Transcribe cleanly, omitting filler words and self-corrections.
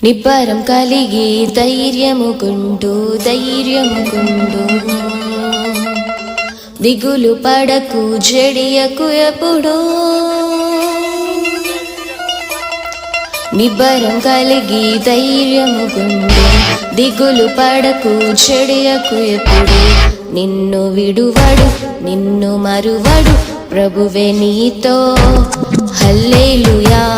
నిబ్బరం కలిగి ధైర్యముకుంటూ దిగులు పడకు జడియకు ఎప్పుడు. నిబ్బరం కలిగి ధైర్యముకుంటూ దిగులు పడకు చెడియకు ఎప్పుడు. నిన్ను విడువడు నిన్ను మరువడు ప్రభువే నీతో. హల్లెలూయా.